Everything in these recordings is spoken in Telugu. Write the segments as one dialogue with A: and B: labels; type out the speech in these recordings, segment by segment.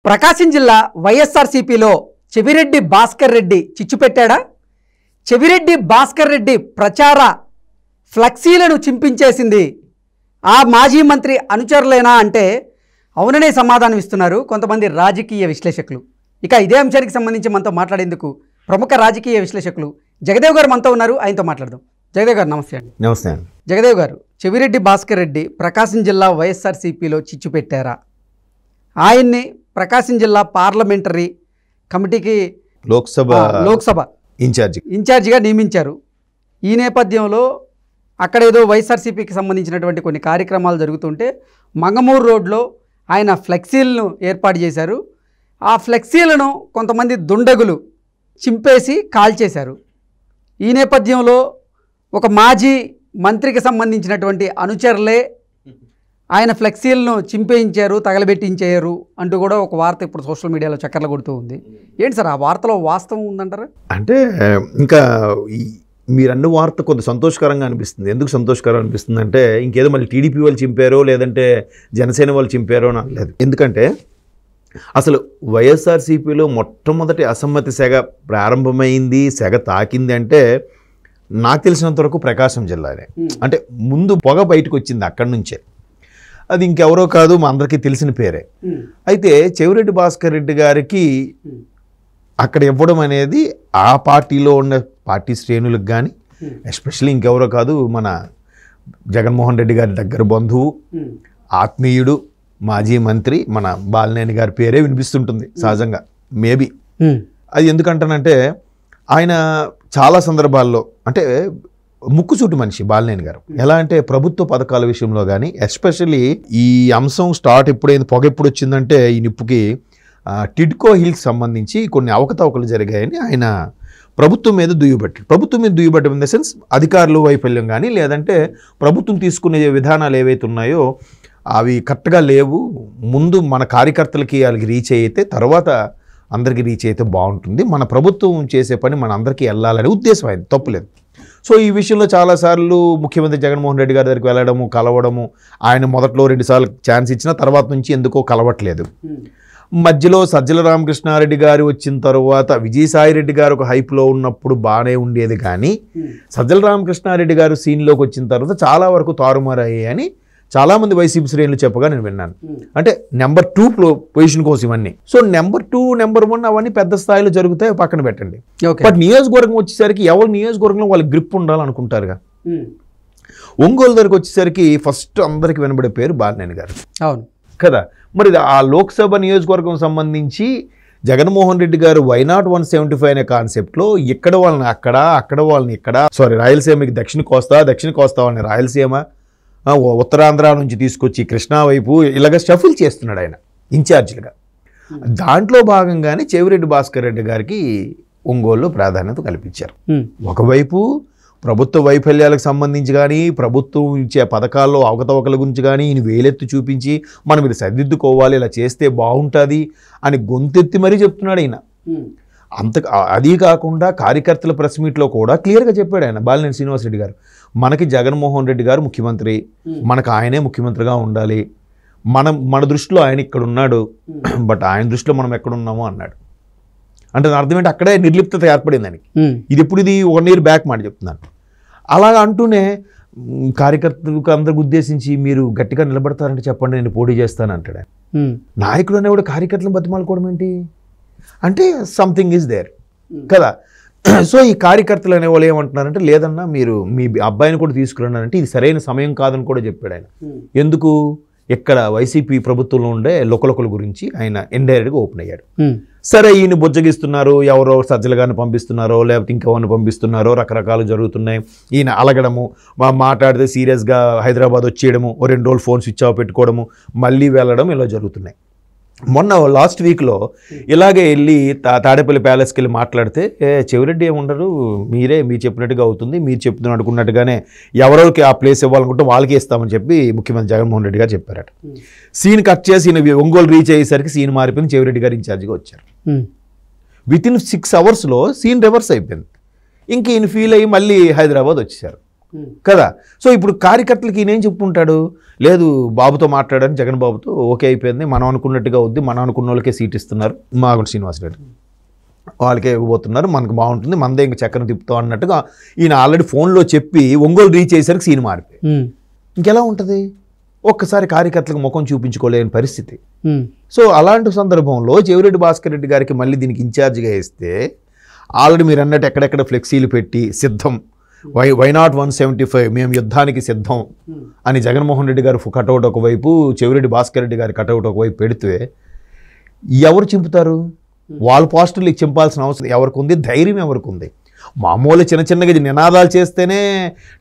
A: ప్రకాశం జిల్లా వైఎస్ఆర్సీపీలో చెవిరెడ్డి భాస్కర్ రెడ్డి చిచ్చు పెట్టాడా? చెవిరెడ్డి భాస్కర్ రెడ్డి ప్రచార ఫ్లెక్సీలను చింపించేసింది ఆ మాజీ మంత్రి అనుచరులేనా అంటే అవుననే సమాధానం ఇస్తున్నారు కొంతమంది రాజకీయ విశ్లేషకులు. ఇక ఇదే అంశానికి సంబంధించి మనతో మాట్లాడేందుకు ప్రముఖ రాజకీయ విశ్లేషకులు జగదేవ్ గారు మనతో ఉన్నారు. ఆయనతో మాట్లాడదాం. జగదేవ్ గారు నమస్తే అండి.
B: నమస్తే అండి.
A: జగదేవ్ గారు, చెవిరెడ్డి భాస్కర్ రెడ్డి ప్రకాశం జిల్లా వైఎస్ఆర్సీపీలో చిచ్చు పెట్టారా? ఆయన్ని ప్రకాశం జిల్లా పార్లమెంటరీ కమిటీకి లోక్సభ ఇన్ఛార్జిగా నియమించారు. ఈ నేపథ్యంలో అక్కడ ఏదో వైఎస్ఆర్సీపీకి సంబంధించినటువంటి కొన్ని కార్యక్రమాలు జరుగుతుంటే మంగమూరు రోడ్లో ఆయన ఫ్లెక్సీలను ఏర్పాటు చేశారు. ఆ ఫ్లెక్సీలను కొంతమంది దుండగులు చింపేసి కాల్చేశారు. ఈ నేపథ్యంలో ఒక మాజీ మంత్రికి సంబంధించినటువంటి అనుచరులే ఆయన ఫ్లెక్సీలను చింపేయించారు, తగలబెట్టించారు అంటూ కూడా ఒక వార్త ఇప్పుడు సోషల్ మీడియాలో చక్కర్లు కొడుతూ ఉంది. ఏంటి సార్ ఆ వార్తలో వాస్తవం ఉందంటారా?
B: అంటే ఇంకా మీరు అన్న వార్త కొంత సంతోషకరంగా అనిపిస్తుంది. ఎందుకు సంతోషకరంగా అనిపిస్తుంది అంటే ఇంకేదో మళ్ళీ టీడీపీ వాళ్ళు చింపారో లేదంటే జనసేన వాళ్ళు చింపారో అని అనలేదు. ఎందుకంటే అసలు వైఎస్ఆర్సీపీలో మొట్టమొదటి అసమ్మతి సెగ ప్రారంభమైంది, సెగ తాకింది అంటే నాకు తెలిసినంత వరకు ప్రకాశం జిల్లానే. అంటే ముందు పొగ బయటకు వచ్చింది అక్కడి నుంచే. అది ఇంకెవరో కాదు, మా అందరికీ తెలిసిన పేరే. అయితే చెవిరెడ్డి భాస్కర్ రెడ్డి గారికి అక్కడ ఇవ్వడం అనేది ఆ పార్టీలో ఉన్న పార్టీ శ్రేణులకు కానీ, ఎస్పెషల్లీ ఇంకెవరో కాదు, మన జగన్మోహన్ రెడ్డి గారి దగ్గర బంధువు, ఆత్మీయుడు, మాజీ మంత్రి మన బాలినేని గారి పేరే వినిపిస్తుంటుంది సహజంగా. మేబీ అది ఎందుకంటానంటే ఆయన చాలా సందర్భాల్లో అంటే ముక్కుసూటి మనిషి బాలినేని గారు. ఎలా అంటే ప్రభుత్వ పథకాల విషయంలో కానీ, ఎస్పెషల్లీ ఈ అంశం స్టార్ట్ ఎప్పుడైంది, పొగ ఎప్పుడు వచ్చిందంటే ఈ నిప్పుకి టిడ్కో హిల్స్ సంబంధించి కొన్ని అవకతవకలు జరిగాయని ఆయన ప్రభుత్వం మీద దుయ్యబట్టారు. ఇన్ ద సెన్స్ అధికారులు వైఫల్యం కానీ, లేదంటే ప్రభుత్వం తీసుకునే విధానాలు ఏవైతే ఉన్నాయో అవి కరెక్ట్గా లేవు, ముందు మన కార్యకర్తలకి వాళ్ళకి రీచ్ అయితే తర్వాత అందరికీ రీచ్ అయితే బాగుంటుంది, మన ప్రభుత్వం చేసే పని మన అందరికీ వెళ్ళాలనే ఉద్దేశం ఆయన, తప్పులేదు. సో ఈ విషయంలో చాలాసార్లు ముఖ్యమంత్రి జగన్మోహన్ రెడ్డి గారి దగ్గరికి వెళ్ళడము, కలవడము, ఆయన మొదట్లో 2 సార్లు ఛాన్స్ ఇచ్చిన తర్వాత నుంచి ఎందుకో కలవట్లేదు. మధ్యలో సజ్జల రామకృష్ణారెడ్డి గారు వచ్చిన తర్వాత విజయసాయి రెడ్డి గారు ఒక హైప్లో ఉన్నప్పుడు బాగానే ఉండేది, కానీ సజ్జల రామకృష్ణారెడ్డి గారు సీన్లోకి వచ్చిన తర్వాత చాలా వరకు తారుమారయ్యాయని చాలామంది వైసీపీ శ్రేణులు చెప్పగా నేను విన్నాను. అంటే నెంబర్ 2 పొజిషన్ కోసం ఇవన్నీ. సో నెంబర్ 2, నెంబర్ 1 అవన్నీ పెద్ద స్థాయిలో జరుగుతాయి, పక్కన పెట్టండి. బట్ నియోజకవర్గం వచ్చేసరికి ఎవరు నియోజకవర్గంలో వాళ్ళకి గ్రిప్ ఉండాలనుకుంటారుగా. ఒంగోలు దగ్గరకు వచ్చేసరికి ఫస్ట్ అందరికి వినబడే పేరు బాలినేని గారు. అవును కదా. మరి ఆ లోక్సభ నియోజకవర్గం సంబంధించి జగన్మోహన్ రెడ్డి గారు వైనాట్ 175 అనే కాన్సెప్ట్లో ఇక్కడ వాళ్ళని అక్కడ, అక్కడ వాళ్ళని ఇక్కడ, రాయలసీమకి దక్షిణ కోస్తా వాళ్ళని రాయలసీమ, ఉత్తరాంధ్ర నుంచి తీసుకొచ్చి కృష్ణా వైపు ఇలాగ షఫిల్ చేస్తున్నాడు ఆయన ఇన్ఛార్జీలుగా. దాంట్లో భాగంగానే చెవిరెడ్డి భాస్కర్ రెడ్డి గారికి ఒంగోలులో ప్రాధాన్యత కల్పించారు. ఒకవైపు ప్రభుత్వ వైఫల్యాలకు సంబంధించి కానీ, ప్రభుత్వం ఇచ్చే పథకాల్లో అవకతవకల గురించి కానీ ఈయన వేలెత్తి చూపించి మనం ఇది సరిదిద్దుకోవాలి, ఇలా చేస్తే బాగుంటుంది అని గొంతెత్తి మరీ చెప్తున్నాడు ఆయన. అది కాకుండా కార్యకర్తల ప్రెస్ మీట్లో కూడా క్లియర్గా చెప్పాడు ఆయన, బాలినేని శ్రీనివాసరెడ్డి గారు, మనకి జగన్మోహన్ రెడ్డి గారు ముఖ్యమంత్రి, మనకు ఆయనే ముఖ్యమంత్రిగా ఉండాలి, మన దృష్టిలో ఆయన ఇక్కడ ఉన్నాడు, బట్ ఆయన దృష్టిలో మనం ఎక్కడున్నామో అన్నాడు. అంటే అర్థం ఏంటి, అక్కడే నిర్లిప్తత ఏర్పడింది దానికి. ఇది 1 year బ్యాక్ మాట చెప్తున్నాను. అలాగా అంటూనే కార్యకర్తలకు అందరికి ఉద్దేశించి మీరు గట్టిగా నిలబడతారంటే చెప్పండి, నేను పోటీ చేస్తాను అంటాడు. నాయకుడు అనేవాడు కార్యకర్తలను బతిమాలుకోవడం ఏంటి అంటే సంథింగ్ ఈజ్ దేర్ కదా. సో ఈ కార్యకర్తలు అనేవాళ్ళు ఏమంటున్నారంటే లేదన్నా మీరు మీ అబ్బాయిని కూడా తీసుకురండి, ఇది సరైన సమయం కాదని కూడా చెప్పాడు ఆయన. ఎందుకు, ఇక్కడ వైసీపీ ప్రభుత్వంలో ఉండే లోకల గురించి ఆయన ఇండైరెక్ట్గా ఓపెన్ అయ్యాడు. సరే ఈయన బుజ్జగిస్తున్నారు, ఎవరో సజ్జల గారిని పంపిస్తున్నారో లేకపోతే ఇంకెవరిని పంపిస్తున్నారో రకరకాలు జరుగుతున్నాయి. ఈయన అలగడము, మాట్లాడితే సీరియస్గా హైదరాబాద్ వచ్చేయడము, 2 రోజులు ఫోన్ స్విచ్ ఆఫ్ పెట్టుకోవడము, మళ్ళీ వెళ్ళడం, ఇలా జరుగుతున్నాయి. మొన్న లాస్ట్ వీక్లో ఇలాగే వెళ్ళి తాడేపల్లి ప్యాలెస్కి వెళ్ళి మాట్లాడితే చెవిరెడ్డి ఏముండరు, మీరు చెప్పినట్టుగా అవుతుంది, మీరు చెప్తున్న అనుకున్నట్టుగానే ఎవరికి ఆ ప్లేస్ ఇవ్వాలనుకుంటే వాళ్ళకి ఇస్తామని చెప్పి ముఖ్యమంత్రి జగన్మోహన్ రెడ్డి గారు చెప్పారట. సీన్ కట్ చేసి ఈయన ఒంగోలు రీచ్ అయ్యేసరికి సీన్ మారిపోయింది, చెవిరెడ్డి గారు ఇన్ఛార్జిగా వచ్చారు. వితిన్ 6 hours సీన్ రివర్స్ అయిపోయింది. ఇంక ఈయన ఫీల్ అయ్యి మళ్ళీ హైదరాబాద్ వచ్చేసారు. కదా. సో ఇప్పుడు కార్యకర్తలకి ఈయనేం చెప్పుకుంటాడు, లేదు బాబుతో మాట్లాడని, జగన్ బాబుతో ఓకే అయిపోయింది, మనం అనుకున్నట్టుగా వద్దు, మనం అనుకున్న వాళ్ళకే సీట్ ఇస్తున్నారు, మాగుంట శ్రీనివాసరెడ్డి వాళ్ళకే ఇవ్వబోతున్నారు, మనకు బాగుంటుంది, మనదే ఇంక చక్కని తిప్పుతాం అన్నట్టుగా ఈయన ఆల్రెడీ ఫోన్లో చెప్పి ఒంగోలు రీచ్ అయ్యేసరికి సీన్ మారిపోయి ఇంకెలా ఉంటుంది, ఒక్కసారి కార్యకర్తలకు ముఖం చూపించుకోలేని పరిస్థితి. సో అలాంటి సందర్భంలో చెవిరెడ్డి భాస్కర్ రెడ్డి గారికి మళ్ళీ దీనికి ఇన్ఛార్జిగా ఇస్తే ఆల్రెడీ మీరు అన్నట్టు ఎక్కడెక్కడ ఫ్లెక్సీలు పెట్టి సిద్ధం, వై నాట్ 175 మేము యుద్ధానికి సిద్ధం అని జగన్మోహన్ రెడ్డి గారు కటౌట్ ఒకవైపు, చెవిరెడ్డి భాస్కర్ రెడ్డి గారి కటౌట్ ఒకవైపు పెడితే ఎవరు చింపుతారు? వాళ్ళ పోస్టర్లు చింపాల్సిన అవసరం ఎవరికి ఉంది? ధైర్యం ఎవరికి ఉంది? మామూలు చిన్న చిన్నగా నినాదాలు చేస్తేనే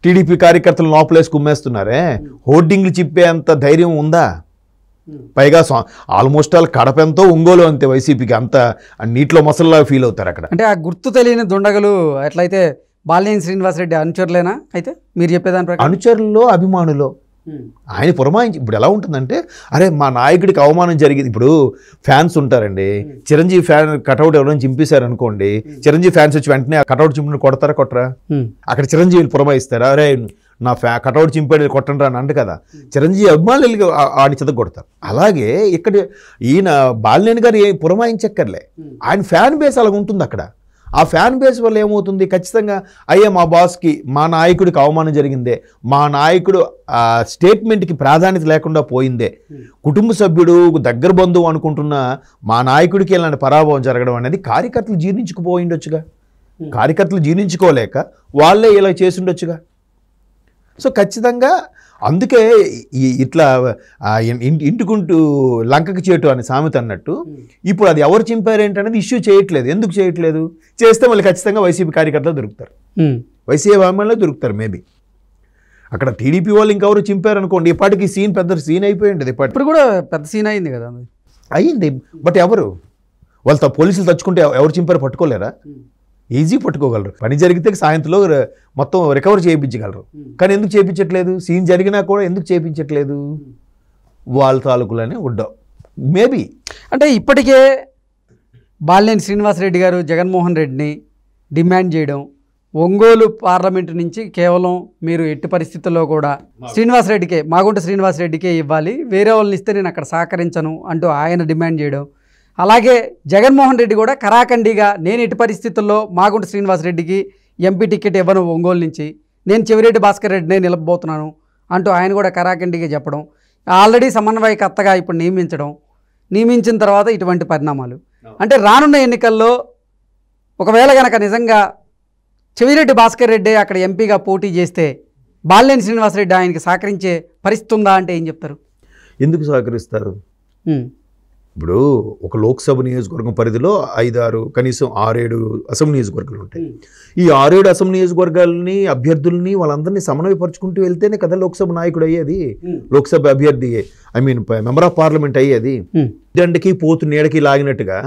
B: టీడీపీ కార్యకర్తలు లోపలేసి కుమ్మేస్తున్నారే, హోర్డింగ్లు చిప్పే అంత ధైర్యం ఉందా? పైగా ఆల్మోస్ట్ ఆల్ కడప ఎంతో ఒంగోలు అంతే వైసీపీకి, అంత నీటిలో మొసల్లా ఫీల్ అవుతారు అక్కడ.
A: అంటే ఆ గుర్తు తెలియని దుండగలు ఎట్లయితే బాలినేని శ్రీనివాసరెడ్డి అనుచరులేనా? అయితే మీరు చెప్పేదాని ప్రకారం
B: అనుచరుల్లో అభిమానులు ఆయన పురమాయించి, ఇప్పుడు ఎలా ఉంటుందంటే, అరే మా నాయకుడికి అవమానం జరిగింది. ఇప్పుడు ఫ్యాన్స్ ఉంటారండి, చిరంజీవి ఫ్యాన్ కటౌట్ ఎవరైనా చింపేశారు అనుకోండి, చిరంజీవి ఫ్యాన్స్ వచ్చి వెంటనే కటౌట్ చింపిన కొడతారా కొట్టరా? అక్కడ చిరంజీవిని పురమాయిస్తారా, అరే నా కటౌట్ చింపాడు కొట్టండి అని అంట కదా, చిరంజీవి అభిమానులు ఆడి చెద కొడతారు. అలాగే ఇక్కడ ఈయన బాలినేని గారు పురమాయించక్కర్లే, ఆయన ఫ్యాన్ బేస్ అలాగ ఉంటుంది అక్కడ. ఆ ఫ్యాన్ బేస్ వల్ల ఏమవుతుంది, ఖచ్చితంగా అయ్యే మా బాస్కి, మా నాయకుడికి అవమానం జరిగిందే, మా నాయకుడు స్టేట్మెంట్కి ప్రాధాన్యత లేకుండా పోయిందే, కుటుంబ సభ్యుడు దగ్గర బంధువు అనుకుంటున్న మా నాయకుడికి ఇలాంటి పరాభవం జరగడం అనేది కార్యకర్తలు జీర్ణించుకుపోయిండొచ్చుగా, కార్యకర్తలు జీర్ణించుకోలేక వాళ్ళే ఇలా చేసుండొచ్చుగా. సో ఖచ్చితంగా అందుకే ఇట్లా ఇంటికుంటూ లంకకి చేటు అనే సామెత అన్నట్టు ఇప్పుడు అది ఎవరు చింపారేంటనేది ఇష్యూ చేయట్లేదు. ఎందుకు చేయట్లేదు? చేస్తే మళ్ళీ ఖచ్చితంగా వైసీపీ కార్యకర్తలు దొరుకుతారు, వైసీపీ అభిమానులు దొరుకుతారు. మేబీ అక్కడ టీడీపీ వాళ్ళు ఇంకెవరు చింపారు అనుకోండి, ఇప్పటికి సీన్ పెద్ద సీన్ అయిపోయింది. ఇప్పుడు
A: కూడా పెద్ద సీన్ అయింది కదా,
B: అయ్యింది. బట్ ఎవరు వాళ్ళు పోలీసులు తచ్చుకుంటే ఎవరు చింపారు పట్టుకోలేరా? ఈజీ పట్టుకోగలరు. పని జరిగితే సాయంత్రంలో మొత్తం రికవర్ చేయించగలరు. కానీ ఎందుకు చేయించట్లేదు? సీన్ జరిగినా కూడా ఎందుకు చేయించట్లేదు? వాళ్ళ తాలూకులనే ఉండవు మేబీ.
A: అంటే ఇప్పటికే బాలినేని శ్రీనివాసరెడ్డి గారు జగన్మోహన్ రెడ్డిని డిమాండ్ చేయడం, ఒంగోలు పార్లమెంటు నుంచి కేవలం మీరు ఎట్టి పరిస్థితుల్లో కూడా శ్రీనివాసరెడ్డికే, మాగుంట శ్రీనివాసరెడ్డికే ఇవ్వాలి, వేరే వాళ్ళని ఇస్తే నేను అక్కడ సహకరించను అంటూ ఆయన డిమాండ్ చేయడం, అలాగే జగన్మోహన్ రెడ్డి కూడా కరాఖండిగా నేను ఎట్టి పరిస్థితుల్లో మాగుంట శ్రీనివాసరెడ్డికి ఎంపీ టికెట్ ఇవ్వను ఒంగోలు నుంచి, నేను చెవిరెడ్డి భాస్కర్ రెడ్డినే నిలబోతున్నాను అంటూ ఆయన కూడా కరాఖండిగా చెప్పడం, ఆల్రెడీ సమన్వయకర్తగా ఇప్పుడు నియమించిన తర్వాత ఇటువంటి పరిణామాలు. అంటే రానున్న ఎన్నికల్లో ఒకవేళ కనుక నిజంగా చెవిరెడ్డి భాస్కర్ రెడ్డి అక్కడ ఎంపీగా పోటీ చేస్తే బాలినేని శ్రీనివాసరెడ్డి ఆయనకి సహకరించే పరిస్థితి ఉందా అంటే ఏం చెప్తారు?
B: ఎందుకు సహకరిస్తారు? ఇప్పుడు ఒక లోక్సభ నియోజకవర్గం పరిధిలో 5-6 కనీసం 6-7 అసెంబ్లీ నియోజకవర్గాలు ఉంటాయి. ఈ 6-7 అసెంబ్లీ నియోజకవర్గాలని, అభ్యర్థుల్ని వాళ్ళందరినీ సమన్వయపరుచుకుంటూ వెళ్తేనే కదా లోక్సభ నాయకుడు అయ్యేది, లోక్సభ అభ్యర్థి మెంబర్ ఆఫ్ పార్లమెంట్ అయ్యేది. దండకి పోతు నీడకి లాగినట్టుగా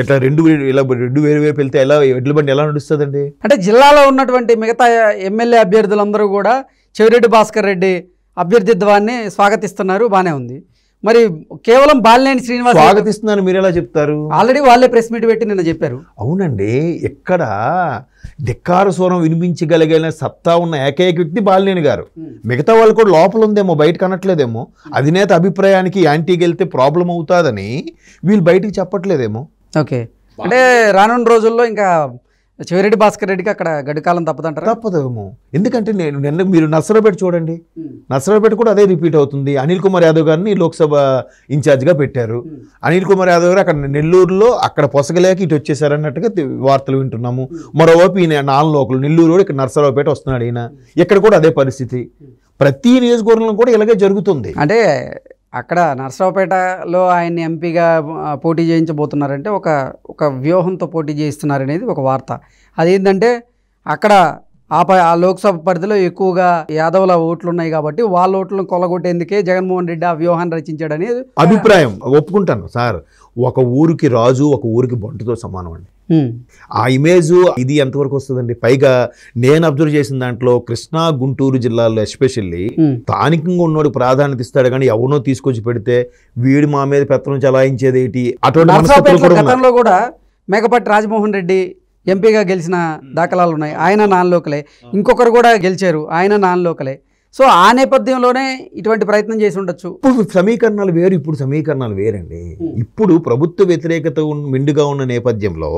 B: ఇట్లా రెండు వేరు వెళ్తే ఎలా ఎడ్ల బండి ఎలా నడుస్తుందండి?
A: అంటే జిల్లాలో ఉన్నటువంటి మిగతా ఎమ్మెల్యే అభ్యర్థులందరూ కూడా చెవిరెడ్డి భాస్కర్ రెడ్డి అభ్యర్థిత్వాన్ని స్వాగతిస్తున్నారు, బాగానే ఉంది. మరి కేవలం బాలినేని శ్రీనివాస్
B: స్వాగతిస్తున్నాను మీరు ఎలా చెప్తారు?
A: ఆల్రెడీ వాళ్ళే ప్రెస్ మీట్ పెట్టి నిన్న చెప్పారు.
B: అవునండి, ఎక్కడ ధిక్కార స్వరం వినిపించగలిగిన సత్తా ఉన్న ఏకైక వ్యక్తి బాలినేని గారు. మిగతా వాళ్ళు కూడా లోపల ఉందేమో, బయటకు అనట్లేదేమో. అధినేత అభిప్రాయానికి యాంటీకి వెళ్తే ప్రాబ్లం అవుతుందని వీళ్ళు బయటికి చెప్పట్లేదేమో.
A: ఓకే, అంటే రానున్న రోజుల్లో ఇంకా చెవిరెడ్డి భాస్కర్ రెడ్డికి అక్కడ గడికాలం తప్పదంటారా?
B: తప్పదేమో. ఎందుకంటే నిన్న మీరు నర్సరావుపేట చూడండి, నర్సరావుపేట కూడా అదే రిపీట్ అవుతుంది. అనిల్ కుమార్ యాదవ్ గారిని లోక్సభ ఇన్ఛార్జ్గా పెట్టారు. అనిల్ కుమార్ యాదవ్ గారు అక్కడ నెల్లూరులో అక్కడ పొసగలేక ఇటు వచ్చేసారు అన్నట్టుగా వార్తలు వింటున్నాము. మరోవైపు ఈయన లోకల్ నెల్లూరు ఇక్కడ నర్సరావుపేట వస్తున్నాడు ఈయన, ఇక్కడ కూడా అదే పరిస్థితి. ప్రతి నియోజకవర్గంలో కూడా ఇలాగే జరుగుతుంది.
A: అంటే అక్కడ నర్సరావుపేటలో ఆయన్ని ఎంపీగా పోటీ చేయించబోతున్నారంటే ఒక వ్యూహంతో పోటీ చేయిస్తున్నారనేది ఒక వార్త. అదేంటంటే అక్కడ ఆ లోక్సభ పరిధిలో ఎక్కువగా యాదవుల ఓట్లు ఉన్నాయి కాబట్టి వాళ్ళ ఓట్లను కొలగొట్టేందుకే జగన్మోహన్ రెడ్డి ఆ వ్యూహాన్ని రచించాడని
B: అభిప్రాయం. ఒప్పుకుంటాను సార్, ఒక ఊరికి రాజు ఒక ఊరికి బంటుతో సమానం అండి. ఆ ఇమేజ్ ఇది ఎంతవరకు వస్తుందండి? పైగా నేను అబ్జర్వ్ చేసిన దాంట్లో కృష్ణా గుంటూరు జిల్లాల్లో ఎస్పెషల్లీ స్థానికంగా ఉన్నోడు ప్రాధాన్యత ఇస్తాడు, కానీ ఎవరినో తీసుకొచ్చి పెడితే వీడి మా మీద పెత్తనం చలాయించేది ఏంటి, అటువంటి
A: కూడా మేకపాటి రాజమోహన్ రెడ్డి ఎంపీగా గెలిచిన దాఖలాలు ఉన్నాయి, ఆయన నాన్ లోకలే. ఇంకొకరు కూడా గెలిచారు, ఆయన నాన్ లోకలే. సో ఆ నేపథ్యంలోనే ఇటువంటి ప్రయత్నం చేసి ఉండొచ్చు.
B: ఇప్పుడు సమీకరణాలు వేరు, ఇప్పుడు సమీకరణాలు వేరండి. ఇప్పుడు ప్రభుత్వ వ్యతిరేకత మెండుగా ఉన్న నేపథ్యంలో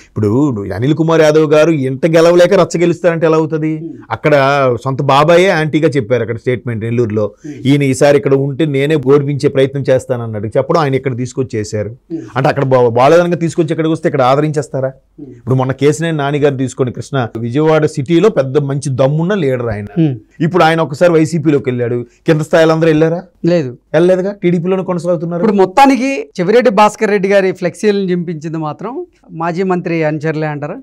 B: ఇప్పుడు అనిల్ కుమార్ యాదవ్ గారు ఎంత గెలవలేక రచ్చ గెలుస్తారంటే ఎలా అవుతుంది? అక్కడ సొంత బాబాయే యాంటీగా చెప్పారు అక్కడ స్టేట్మెంట్ నెల్లూరులో, ఈయన ఈసారి ఇక్కడ ఉంటే నేనే ఓడిపించే ప్రయత్నం చేస్తానన్నాడు చెప్పడం, ఆయన ఇక్కడ తీసుకొచ్చేసారు. అంటే అక్కడ బాలేదనంగా తీసుకొచ్చి ఇక్కడికి వస్తే ఇక్కడ ఆదరించేస్తారా? ఇప్పుడు మొన్న కేసినేని నాని గారు తీసుకొని కృష్ణ విజయవాడ సిటీలో పెద్ద మంచి దమ్మున్న లీడర్ ఆయన. ఇప్పుడు ఆయన ఒకసారి వైసీపీలోకి వెళ్ళాడు, కింద స్థాయిలో అందరూ వెళ్ళారా?
A: లేదు,
B: వెళ్ళలేదుగా, టీడీపీలోనే కొనసాగుతున్నారు.
A: ఇప్పుడు మొత్తానికి చెవిరెడ్డి భాస్కర్ రెడ్డి గారి ఫ్లెక్సీలను చింపించింది మాత్రం మాజీ మంత్రి అనుచరులే అంటారా?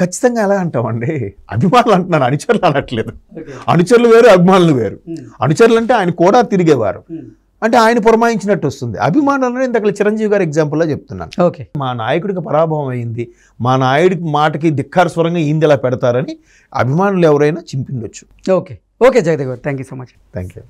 B: ఖచ్చితంగా ఎలా అంటామండి, అభిమానులు అంటున్నారు, అనుచరులు అనట్లేదు. అనుచరులు వేరు, అభిమానులు వేరు. అనుచరులు అంటే ఆయన కూడా తిరిగేవారు, అంటే ఆయన పురమాయించినట్టు వస్తుంది. అభిమానులు ఇంతకు చిరంజీవి గారి ఎగ్జాంపుల్లో చెప్తున్నాను.
A: ఓకే,
B: మా నాయకుడికి పరాభవం అయింది, మా నాయుడికి మాటకి ధిక్కార స్వరంగా ఈంది ఎలా పెడతారని అభిమానులు ఎవరైనా చింపిండొచ్చు.
A: ఓకే ఓకే జగదేవ్ గారు, thank you so much.
B: Thank you.